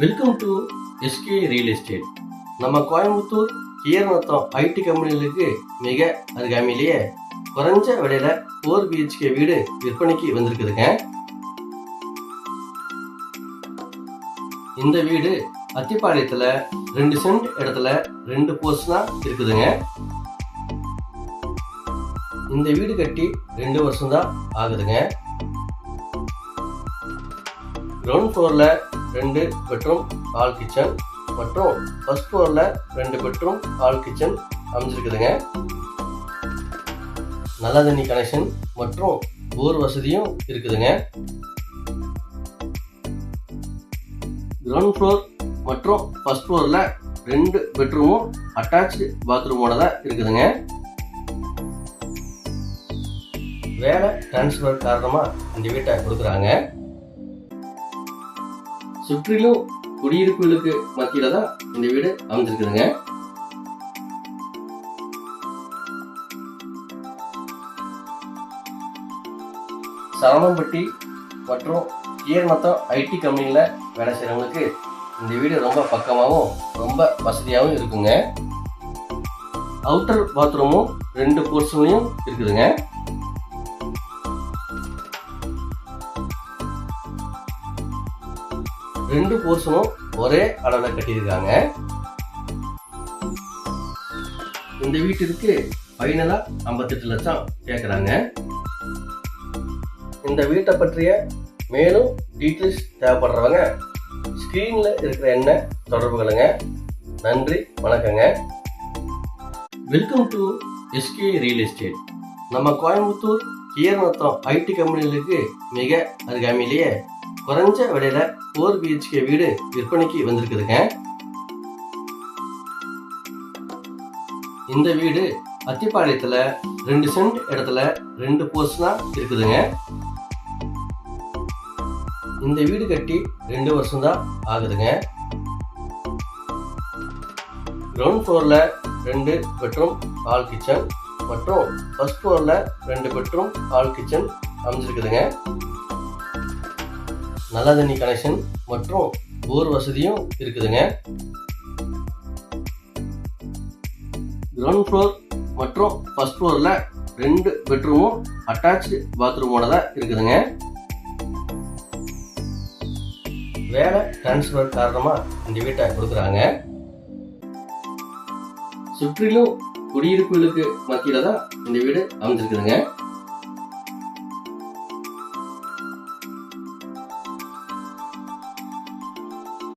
Welcome to SK real estate. நம்ம Coimbatore Keeranatham ID கம்பெனிகளுக்கு மிக அருகாமையிலேயே குறைஞ்ச விலையில 4 BHK வீடு விற்பனைக்கு வந்திருக்குதுங்க. இந்த வீடு அத்திப்பாளையத்துல 2 சென்ட் இடத்துல 2 போர்ஷனா இருக்குதுங்க. இந்த வீடு கட்டி 2 வருஷம் தான் ஆகுதுங்க. கிரவுண்ட் ஃப்ளோர்ல 2 பெட்ரூம் ஹால் கிச்சன் மற்றும் ஃபர்ஸ்ட் ஃப்ளோர்ல 2 பெட்ரூம் ஹால் கிச்சன் அமைஞ்சிருக்குதுங்க. நல்ல தண்ணி கனெக்ஷன் மற்றும் போர் வசதியும் இருக்குதுங்க. கிரவுண்ட் ஃப்ளோர் மற்றும் ஃபர்ஸ்ட் ஃப்ளோர்ல 2 பெட்ரூமும் அட்டாச்சு பாத்ரூமோட தான் இருக்குதுங்க. வேலை டிரான்ஸ்ஃபர் காரணமா இந்த வீட்டை கொடுக்குறாங்க. சுற்றிலும் குடியிருப்புகளுக்கு மத்தியில தான் இந்த வீடு அமைஞ்சிருக்குதுங்க. சரவணம்பட்டி மற்றும் கீரநத்தம் ஐடி கம்பெனியில வேலை செய்யறவங்களுக்கு இந்த வீடு ரொம்ப பக்கமாகவும் ரொம்ப வசதியாகவும் இருக்குங்க. அவுட்டர் பாத்ரூமும் 2 போர்ஷன்லயும் இருக்குதுங்க. ரெண்டு போர்ஷனும் ஒரே அளவுல கட்டியிருக்காங்க. இந்த வீட்டிற்கு ஃபைனலா 58 லட்சம் கேட்குறாங்க. இந்த வீட்டை பற்றிய மேலும் டீட்டெயில்ஸ் தேவைப்படுறவங்க ஸ்கிரீன்ல இருக்கிற எண்ணை தொடர்பு கொள்ளுங்க. நன்றி, வணக்கங்க. Welcome to SK real estate. நம்ம கோயம்புத்தூர் கீரநத்தம் ஐடி கம்பெனிகளுக்கு மிக அருகாமையிலேயே குறைஞ்ச விலையில 4 BHK வீடு விற்பனைக்கு வந்திருக்குதுங்க. இந்த வீடு அத்திப்பாளையத்துல 2 சென்ட் இடத்துல 2 போர்ஷனா இருக்குதுங்க. இந்த வீடு கட்டி 2 வருஷம் தான் ஆகுதுங்க. கிரவுண்ட் ஃப்ளோர்ல 2 பெட்ரூம் ஹால் கிச்சன் மற்றும் ஃபர்ஸ்ட் ஃப்ளோர்ல 2 பெட்ரூம் ஹால் கிச்சன் அமைஞ்சிருக்குதுங்க. நல்ல தண்ணி கனெக்ஷன் மற்றும் போர் வசதியும் இருக்குதுங்க. கிரவுண்ட் ஃப்ளோர் மற்றும் ஃபர்ஸ்ட் ஃப்ளோர்ல 2 பெட்ரூமும் அட்டாச்சு பாத்ரூமோட தான் இருக்குதுங்க. வேலை டிரான்ஸ்ஃபர் காரணமா இந்த வீட்டை கொடுக்குறாங்க. சுற்றிலும் குடியிருப்புகளுக்கு மத்தியில தான் இந்த வீடு அமைஞ்சிருக்குதுங்க.